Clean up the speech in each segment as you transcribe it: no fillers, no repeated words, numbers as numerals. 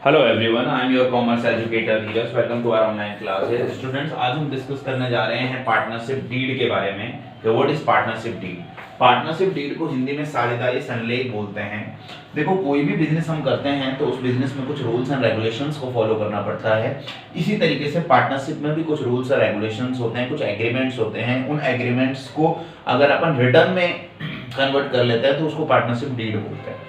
Hello everyone, I am your commerce educator Neeraj. Welcome to our online classes. Students, आज हम discuss करने जा रहे हैं पार्टनरशिप डीड के बारे में कि what is partnership deed. Partnership deed को हिंदी में साझेदारी संलेख बोलते हैं। देखो, कोई भी बिजनेस हम करते हैं तो उस बिजनेस में कुछ रूल्स एंड रेगुलेशंस को फॉलो करना पड़ता है। इसी तरीके से पार्टनरशिप में भी कुछ रूल्स और रेगुलेशंस होते हैं, कुछ एग्रीमेंट्स होते हैं। उन एग्रीमेंट्स को अगर अपन रिटर्न में कन्वर्ट कर लेते हैं तो उसको पार्टनरशिप डीड बोलते हैं।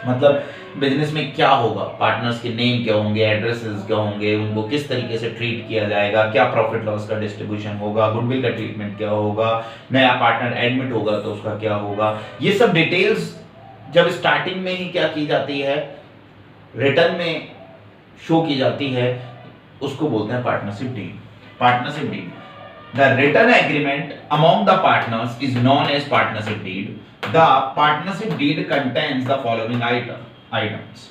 मतलब बिजनेस में क्या होगा, पार्टनर्स के नेम क्या होंगे, एड्रेसेस क्या होंगे, उनको किस तरीके से ट्रीट किया जाएगा, क्या प्रॉफिट लॉस का डिस्ट्रीब्यूशन होगा, गुडविल का ट्रीटमेंट क्या होगा, नया पार्टनर एडमिट होगा तो उसका क्या होगा, ये सब डिटेल्स जब स्टार्टिंग में ही क्या की जाती है, रिटर्न में शो की जाती है, उसको बोलते हैं partnership deed. Partnership deed, the written agreement among the partners is known as partnership deed. The partnership deed contains the following items.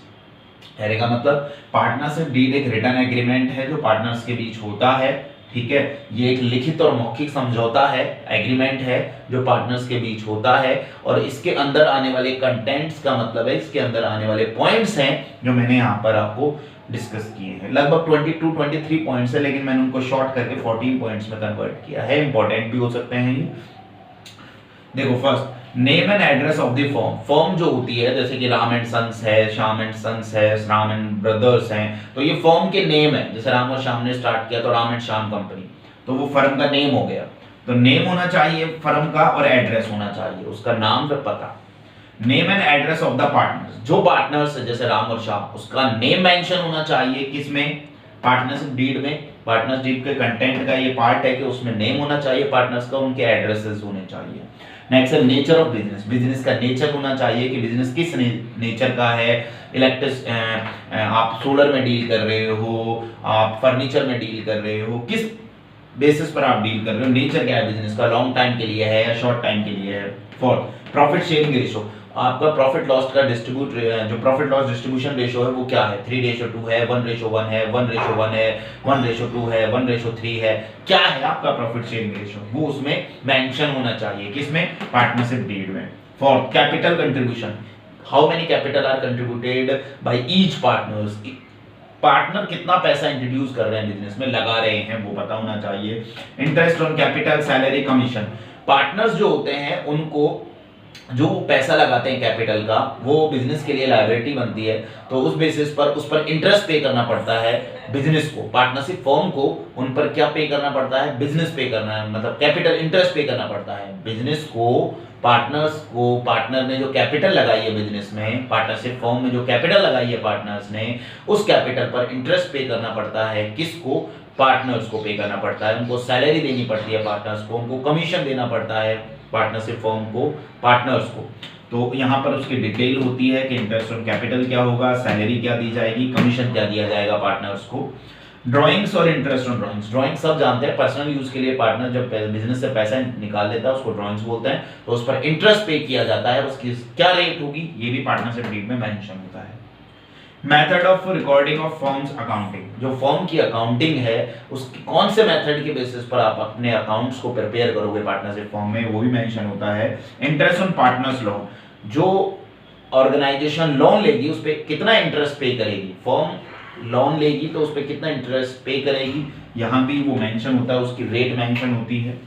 कहने का मतलब पार्टनरशिप डीड एक रिटन एग्रीमेंट है जो पार्टनर्स के बीच होता है। ठीक है, ये एक लिखित और मौखिक समझौता है, एग्रीमेंट है जो पार्टनर्स के बीच होता है। और इसके अंदर आने वाले कंटेंट्स का मतलब है इसके अंदर आने वाले पॉइंट्स हैं जो मैंने यहाँ पर आपको डिस्कस किए हैं। लगभग 22-23 पॉइंट्स है, लेकिन मैंने उनको शॉर्ट करके 14 पॉइंट्स में कन्वर्ट किया है। इंपॉर्टेंट भी हो सकते हैं ये। देखो, first name and address of the firm. Firm जो होती है, जैसे कि राम एंड सन्स है, श्याम एंड सन्स है, राम एंड ब्रदर्स हैं, तो ये फर्म के नेम है। जैसे राम और श्याम ने स्टार्ट किया तो राम एंड श्याम कंपनी, तो वो फर्म का नेम हो गया। तो नेम होना चाहिए फर्म का और एड्रेस होना चाहिए, उसका नाम पे पता। Name and address of the partners, जो पार्टनर्स है जैसे राम और श्याम, उसका नेम मेंशन होना चाहिए किसमें, पार्टनरशिप डीड में। पार्टनरशिप डीड के कंटेंट का ये पार्ट है कि उसमें नेम होना चाहिए पार्टनर्स का, उनके एड्रेसेस होने चाहिए। नेक्स्ट है नेचर ऑफ बिजनेस। बिजनेस का नेचर होना चाहिए कि बिजनेस किस नेचर का है। इलेक्ट्रिक, आप सोलर में डील कर रहे हो, आप फर्नीचर में डील कर रहे हो, किस बेसिस पर आप डील कर रहे हो, नेचर क्या है बिजनेस का, लॉन्ग टाइम के लिए है या शॉर्ट टाइम के लिए है। Fourth, profit sharing ratio. आपका प्रॉफिट लॉस का जो प्रॉफिट लॉस डिस्ट्रीब्यूशन रेशो है वो क्या है, 3:2 है, 1:1 है, 1:1 है, 1:2 है, 1:3 है, क्या है आपका प्रॉफिट शेयरिंग रेशो, वो उसमें मेंशन होना चाहिए। किसमें, पार्टनरशिप डीड में। Fourth, capital contribution. How many capital R contributed by each partners. Partner कितना पैसा इंट्रोड्यूस कर रहे हैं बिजनेस में, लगा रहे हैं, वो पता होना चाहिए। Interest on capital, salary, commission. Partners जो होते हैं उनको जो पैसा लगाते हैं कैपिटल का, वो बिजनेस के लिए लायबिलिटी बनती है, तो उस बेसिस पर उस पर इंटरेस्ट पे करना पड़ता है बिजनेस को। पार्टनरशिप फर्म को उन पर क्या पे करना पड़ता है, बिजनेस पे करना है, मतलब कैपिटल इंटरेस्ट पे करना पड़ता है बिजनेस को। पार्टनर्स को, पार्टनर ने जो कैपिटल लगाई है बिजनेस में, पार्टनरशिप फर्म में जो कैपिटल लगाई है पार्टनर्स ने, उस कैपिटल पर इंटरेस्ट पे करना पड़ता है। किसको, पार्टनर्स को पे करना पड़ता है। उनको सैलरी देनी पड़ती है पार्टनर्स को, उनको कमीशन देना पड़ता है पार्टनरशिप फर्म को, पार्टनर्स को। तो यहाँ पर उसकी डिटेल होती है कि इंटरेस्ट ऑन कैपिटल क्या होगा, सैलरी क्या दी जाएगी, कमीशन क्या दिया जाएगा पार्टनर्स को। ड्राइंग्स और इंटरेस्ट ऑन ड्राइंग्स। ड्राइंग सब जानते हैं, पर्सनल यूज के लिए पार्टनर जब बिजनेस से पैसा निकाल लेता है उसको ड्राइंग्स बोलते हैं, तो उस पर इंटरेस्ट पे किया जाता है, उसकी क्या रेट होगी ये भी पार्टनरशिप डीड में मेंशन होता है। Method of recording of firms accounting. जो फर्म की अकाउंटिंग है उसकी कौन से मेथड के बेसिस पर आप अपने अकाउंट्स को प्रिपेयर करोगे पार्टनरशिप फर्म में, वो भी मेंशन होता है। Interest on partners loan. जो ऑर्गेनाइजेशन लोन लेगी उस पर कितना इंटरेस्ट पे करेगी, फर्म लोन लेगी तो उस पर कितना इंटरेस्ट पे करेगी, यहाँ भी वो मेंशन होता है, उसकी रेट मेंशन होती है।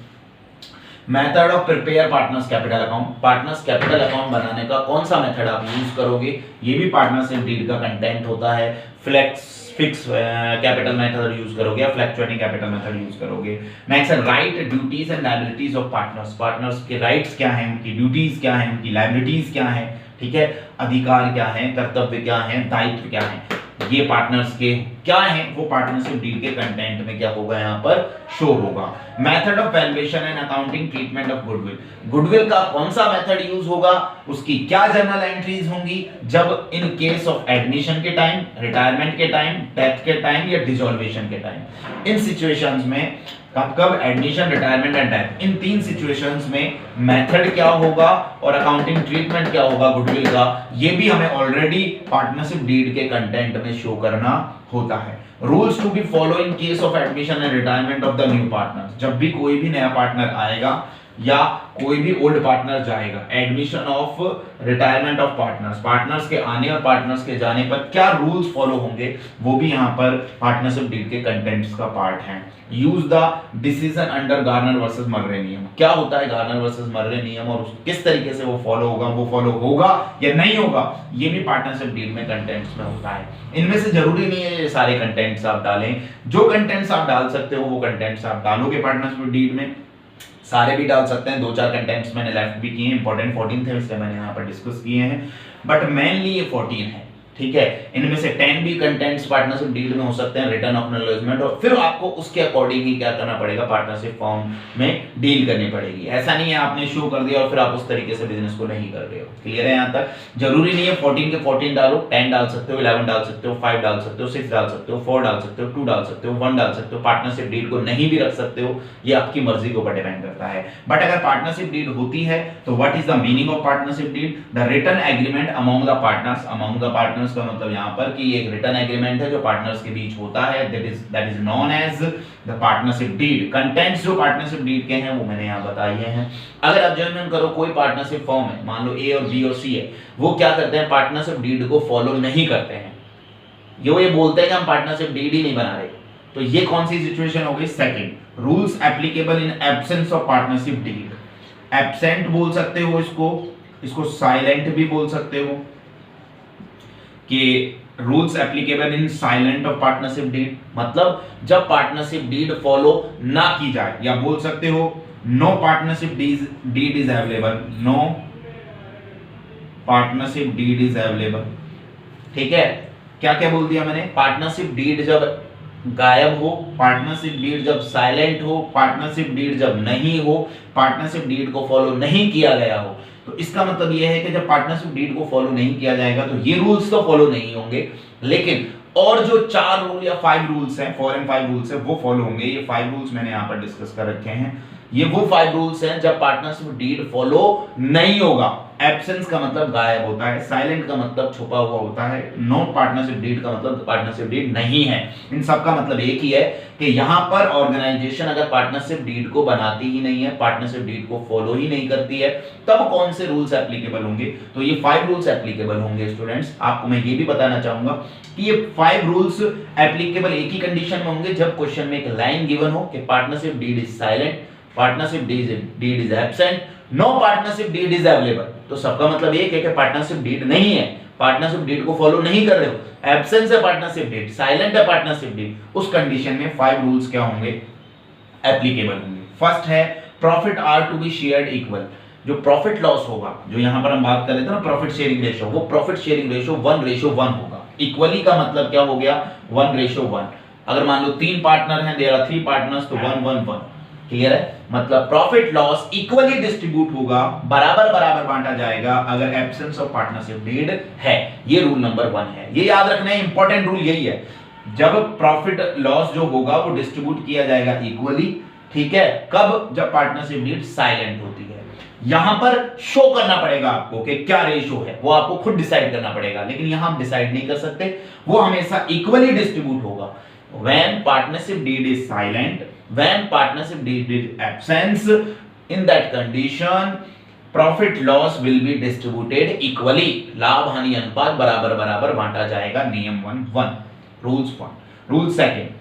Method of prepare partners capital account. Partners capital account बनाने का कौन सा मेथड आप यूज करोगे, ये भी पार्टनरशिप डीड का कंटेंट होता है। फिक्स कैपिटल मेथड यूज करोगे या फ्लक्चुएटिंग कैपिटल मेथड यूज करोगे। नेक्स्ट है right, duties and liabilities of partners. Partners के राइट्स क्या हैं, उनकी ड्यूटीज क्या हैं, उनकी लायबिलिटीज क्या हैं। ठीक है, अधिकार क्या है, कर्तव्य क्या है, दायित्व क्या है, ये पार्टनर्स के क्या है, वो पार्टनरशिप डीड के कंटेंट में क्या होगा, यहाँ पर शो होगा। Method of valuation and accounting treatment of goodwill. Goodwill का कौन सा मेथड यूज होगा, उसकी क्या जर्नल एंट्रीज होंगी जब इन केस ऑफ एडमिशन के टाइम, रिटायरमेंट के टाइम, डेथ के टाइम या डिसॉल्वेशन के टाइम। इन सिचुएशंस में कब एडमिशन, रिटायरमेंट एंड डेथ, इन तीन सिचुएशंस में मेथड क्या होगा और अकाउंटिंग ट्रीटमेंट क्या होगा गुडविल का, ये भी हमें ऑलरेडी पार्टनरशिप डीड के कंटेंट में शो करना होता है। Rules to be follow in case of admission and retirement of the new partner. जब भी कोई भी नया पार्टनर आएगा या कोई भी ओल्ड पार्टनर जाएगा, admission of retirement of partners, partners के आने और पार्टनर्स के जाने पर क्या रूल्स फॉलो होंगे, वो भी यहाँ पर पार्टनरशिप डीड के कंटेंट्स का पार्ट है। Use the decision under Garner versus Murray नियम, क्या होता है गार्नर वर्सेस मर्रे नियम और किस तरीके से वो फॉलो होगा या नहीं होगा, ये भी पार्टनरशिप डीड में कंटेंट्स में होता है। इनमें से जरूरी नहीं है ये सारे कंटेंट्स आप डालें, जो कंटेंट्स आप डाल सकते हो वो कंटेंट्स आप डालोगे पार्टनरशिप डीड में, सारे भी डाल सकते हैं। 2-4 कंटेंट्स मैंने लेफ्ट भी किए हैं, इंपॉर्टेंट 14 थे इसलिए मैंने यहाँ पर डिस्कस किए हैं, बट मेनली ये 14 है, ठीक है। इनमें से 10 भी कंटेंट्स पार्टनरशिप डीड में हो सकते हैं, रिटर्न ऑफ एक्नॉलेजमेंट, और फिर आपको उसके अकॉर्डिंग ही क्या करना पड़ेगा, पार्टनरशिप फॉर्म में डील करनी पड़ेगी। ऐसा नहीं है आपने शो कर दिया और फिर आप उस तरीके से बिजनेस को नहीं कर रहे हो। क्लियर है यहाँ तक? जरूरी नहीं है 14 के 14 डालो, 10 डाल सकते हो, 11 डाल सकते हो, 5 डाल सकते हो, 6 डाल सकते हो, 4 डाल सकते हो, 2 डाल सकते हो, 1 डाल सकते हो, पार्टनरशिप डीड को नहीं भी रख सकते हो, ये आपकी मर्जी के ऊपर डिपेंड करता है। बट अगर पार्टनरशिप डीड होती है तो what is the meaning of partnership deed? The written agreement among the partners, among the partners का मतलब यहाँ पर कि एक रिटन एग्रीमेंट है जो पार्टनर्स के बीच होता है, that is known as the partnership deed. Contents जो पार्टनरशिप डीड के हैं वो मैंने यहाँ बताए हैं। अगर ऑब्जर्व करो कोई पार्टनरशिप फॉर्म है, मान लो ए और बी और सी है, वो क्या करते हैं, पार्टनरशिप डीड को फॉलो नहीं करते हैं, ये बोलते हैं कि हम पार्टनरशिप डीड ही नहीं बना रहे, तो ये कौन सी सिचुएशन हो गई? Second, rules applicable in absence of partnership deed. Absent बोल सकते हो इसको साइलेंट भी बोल सकते हो कि rules applicable in silent of partnership deed, मतलब जब पार्टनरशिप डीड फॉलो ना की जाए, या बोल सकते हो no partnership deed is available, no partnership deed is available. ठीक है, क्या क्या बोल दिया मैंने? पार्टनरशिप डीड जब गायब हो, पार्टनरशिप डीड जब साइलेंट हो, पार्टनरशिप डीड जब नहीं हो, पार्टनरशिप डीड को फॉलो नहीं किया गया हो, तो इसका मतलब यह है कि जब पार्टनरशिप डीड को फॉलो नहीं किया जाएगा तो ये रूल्स तो फॉलो नहीं होंगे, लेकिन और जो 4 रूल या 5 रूल्स हैं, 4 and 5 रूल्स हैं, वो फॉलो होंगे। ये 5 रूल्स मैंने यहां पर डिस्कस कर रखे हैं। ये वो 5 रूल्स हैं जब पार्टनरशिप डीड फॉलो नहीं होगा। एब्सेंस का मतलब गायब होता है, साइलेंट का मतलब छुपा हुआ होता है, नो पार्टनरशिप डीड का मतलब पार्टनरशिप डीड नहीं है। इन सब का मतलब एक ही है कि यहां पर ऑर्गेनाइजेशन अगर पार्टनरशिप डीड को बनाती ही नहीं है, पार्टनरशिप डीड को फॉलो ही नहीं करती है, तब कौन से रूल्स एप्लीकेबल होंगे? तो ये 5 रूल्स एप्लीकेबल होंगे। स्टूडेंट्स, आपको मैं ये भी बताना चाहूंगा कि ये 5 रूल्स एप्लीकेबल एक ही कंडीशन में होंगे, जब क्वेश्चन में एक लाइन गिवन हो कि partnership deed is silent, partnership deed is absent, no partnership deed is available. तो सबका मतलब एक है कि पार्टनरशिप डीड नहीं है, पार्टनरशिप डीड को फॉलो नहीं कर रहे हो, एब्सेंस है पार्टनरशिप डीड, साइलेंट है पार्टनरशिप डीड, उस कंडीशन में 5 रूल्स क्या होंगे? एप्लीकेबल होंगे। फर्स्ट है profit are to be shared equal. जो प्रॉफिट लॉस होगा, जो यहां पर हम बात कर रहे थे ना प्रॉफिट शेयरिंग रेशियो, वो प्रॉफिट शेयरिंग रेशियो 1:1 होगा। इक्वली का मतलब क्या हो गया? 1:1। अगर मान लो 3 पार्टनर हैं, देयर आर 3 पार्टनर्स, तो 1:1। क्लियर है? मतलब प्रॉफिट लॉस इक्वली डिस्ट्रीब्यूट होगा, बराबर बराबर बांटा जाएगा अगर एब्सेंस ऑफ पार्टनरशिप डीड है। ये रूल नंबर 1 है, ये याद रखना है, इंपॉर्टेंट रूल यही है। जब प्रॉफिट लॉस जो होगा वो डिस्ट्रीब्यूट किया जाएगा इक्वली, ठीक है? कब? जब पार्टनरशिप डीड साइलेंट होती है। यहां पर शो करना पड़ेगा आपको कि क्या रेशियो है, वो आपको खुद डिसाइड करना पड़ेगा, लेकिन यहां हम डिसाइड नहीं कर सकते, वो हमेशा इक्वली डिस्ट्रीब्यूट होगा। When partnership deed is silent, when partnership deed is absence, in that condition profit loss will be distributed equally, लाभ हानि अनुपात बराबर बराबर बांटा जाएगा। नियम 1 रूल्स 1। रूल सेकंड,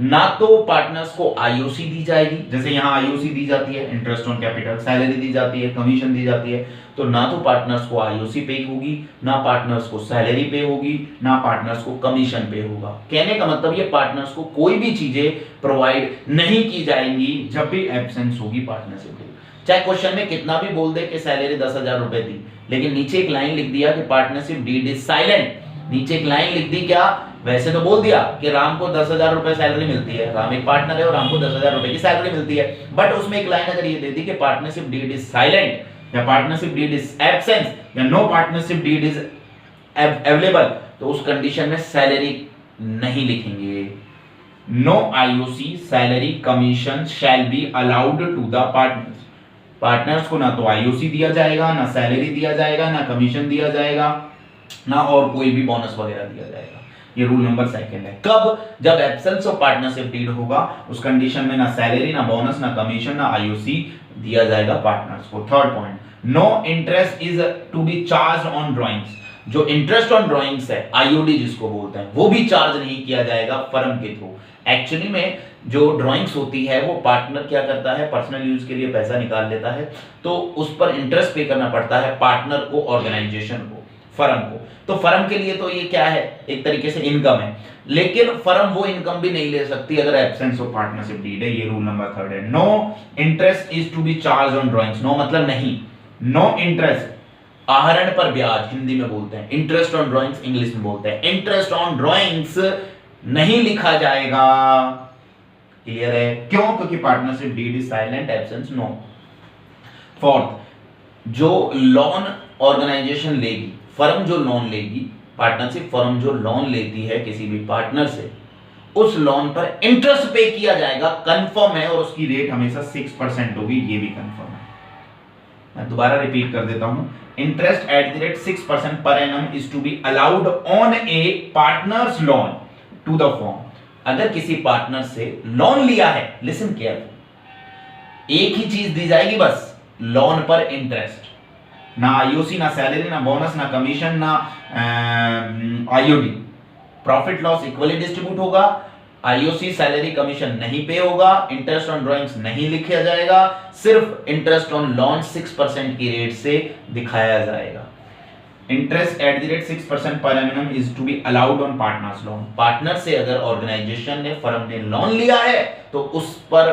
ना तो पार्टनर्स को आईओसी दी जाएगी, जैसे यहां आईओसी दी जाती है, इंटरेस्ट ऑन कैपिटल, सैलरी दी जाती है, कमीशन दी जाती है, तो ना तो पार्टनर्स को आईओसी पे होगी, ना पार्टनर्स को सैलरी पे होगी, ना पार्टनर्स को कमीशन पे होगा। कहने का मतलब ये पार्टनर्स को कोई भी चीजें प्रोवाइड नहीं की जाएंगी जब भी एब्सेंस होगी पार्टनरशिप डीड। चाहे क्वेश्चन में कितना भी बोल दे कि सैलरी 10,000 रुपए दी, लेकिन नीचे एक लाइन लिख दिया कि पार्टनरशिप डीड इज साइलेंट, नीचे एक लाइन लिख दी, क्या? वैसे तो बोल दिया कि राम को 10,000 रुपए सैलरी मिलती है, राम एक पार्टनर है और राम को 10,000 रुपए की सैलरी मिलती है, बट उसमें एक लाइन अगर ये दे दी कि पार्टनरशिप डीड इज साइलेंट, या पार्टनरशिप डीड इज एब्सेंस, या no partnership deed is available, तो उस कंडीशन में सैलरी नहीं लिखेंगे। No IOC, salary, commission shall be allowed to the partners. Partners को ना तो आईओसी दिया जाएगा, ना सैलरी दिया जाएगा, ना कमीशन दिया जाएगा, ना और कोई भी बोनस वगैरह दिया जाएगा। ये रूल नंबर सेकंड है। कब? जब एब्सेंस ऑफ पार्टनरशिप डीड होगा, उस कंडीशन में ना सैलरी, ना बोनस, ना कमीशन, ना आईओसी दिया जाएगा पार्टनर्स को। Third point, no interest is to be charge on drawings. जो इंटरेस्ट ऑन ड्रॉइंग्स है, आईओडी जिसको बोलते हैं, वो भी चार्ज नहीं किया जाएगा फर्म के थ्रू। एक्चुअली में जो ड्राइंग्स होती है वो पार्टनर क्या करता है, पर्सनल यूज के लिए पैसा निकाल लेता है, तो उस पर इंटरेस्ट पे करना पड़ता है पार्टनर को, ऑर्गेनाइजेशन को, फर्म को। तो फर्म के लिए तो ये क्या है, एक तरीके से इनकम है, लेकिन फर्म वो इनकम भी नहीं ले सकती अगर एब्सेंस ऑफ पार्टनरशिप डीड है। ये रूल नंबर थर्ड है। No interest is to be charge on drawings. No मतलब नहीं, नो इंटरेस्ट, आहरण पर ब्याज हिंदी में बोलते हैं, इंटरेस्ट ऑन ड्राइंग्स इंग्लिश में बोलते हैं। इंटरेस्ट ऑन ड्राइंग्स नहीं लिखा जाएगा। क्लियर है? क्यों? क्योंकि partnership deed is silent, absence no. Fourth, जो लोन ऑर्गेनाइजेशन लेगी, फर्म जो लोन लेगी, पार्टनरशिप फर्म जो लोन लेती है किसी भी पार्टनर से, उस लोन पर इंटरेस्ट पे किया जाएगा, कंफर्म है, और उसकी रेट हमेशा 6% होगी, ये भी कंफर्म है। मैं दोबारा रिपीट कर देता हूं, interest at the rate 6% per annum is to be allowed on a partners loan to the firm. अगर किसी पार्टनर से लोन लिया है, लिसन केयरफुल, एक ही चीज दी जाएगी बस, लोन पर इंटरेस्ट, ना आईओसी, ना सैलरी, ना बोनस, ना कमीशन, ना IOD. Profit loss equally distribute होगा, आईओसी सैलरी कमीशन नहीं पे होगा, इंटरेस्ट ऑन ड्राइंग्स नहीं लिखा जाएगा, सिर्फ इंटरेस्ट ऑन लोन 6% की रेट से दिखाया जाएगा। Interest at the rate 6% per annum is to be allowed on partners loan. Partner से अगर ऑर्गेनाइजेशन ने, फर्म ने लोन लिया है तो उस पर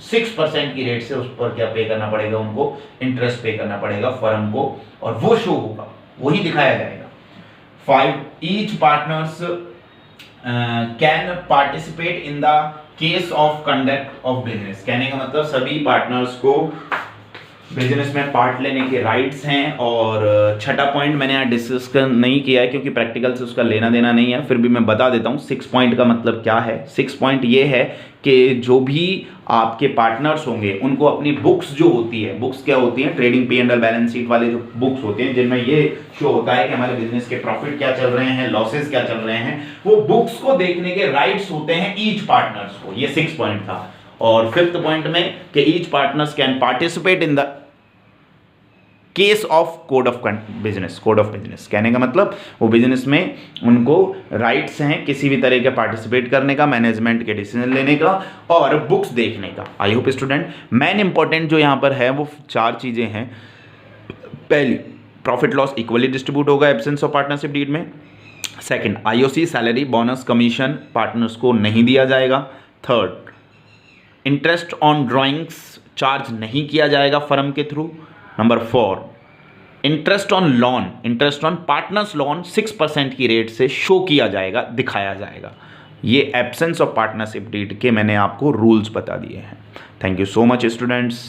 6% की रेट से उस पर क्या पे करना पड़ेगा, उनको इंटरेस्ट पे करना पड़ेगा फर्म को, और वो शो होगा, वही दिखाया जाएगा। 5, each partners can participate in the case of conduct of business. कहने का मतलब सभी पार्टनर्स को बिजनेस में पार्ट लेने के राइट्स हैं। और छठा पॉइंट मैंने यहाँ डिस्कस नहीं किया है क्योंकि प्रैक्टिकल से उसका लेना देना नहीं है, फिर भी मैं बता देता हूँ 6 पॉइंट का मतलब क्या है। 6 पॉइंट ये है कि जो भी आपके पार्टनर्स होंगे उनको अपनी बुक्स जो होती है, बुक्स क्या होती हैं, ट्रेडिंग P&L बैलेंस शीट वाले जो बुक्स होते हैं जिनमें ये शो होता है कि हमारे बिजनेस के प्रॉफिट क्या चल रहे हैं, लॉसेस क्या चल रहे हैं, वो बुक्स को देखने के राइट्स होते हैं ईच पार्टनर्स को। ये 6 पॉइंट था। और 5th पॉइंट में कि each partners can participate in the case of code of business. Code of business कहने का मतलब वो बिजनेस में उनको राइट्स हैं किसी भी तरह के पार्टिसिपेट करने का, मैनेजमेंट के डिसीजन लेने का और बुक्स देखने का। I hope student, main important जो यहाँ पर है वो 4 चीज़ें हैं। पहली, प्रॉफिट लॉस इक्वली डिस्ट्रीब्यूट होगा एब्सेंस ऑफ पार्टनरशिप डीड में। Second, IOC salary bonus commission partners को नहीं दिया जाएगा। Third, interest on drawings charge नहीं किया जाएगा फर्म के through. Number 4, interest on loan, interest on partners loan 6% की रेट से शो किया जाएगा, दिखाया जाएगा। ये एब्सेंस ऑफ पार्टनरशिप डीड के मैंने आपको रूल्स बता दिए हैं। Thank you so much students.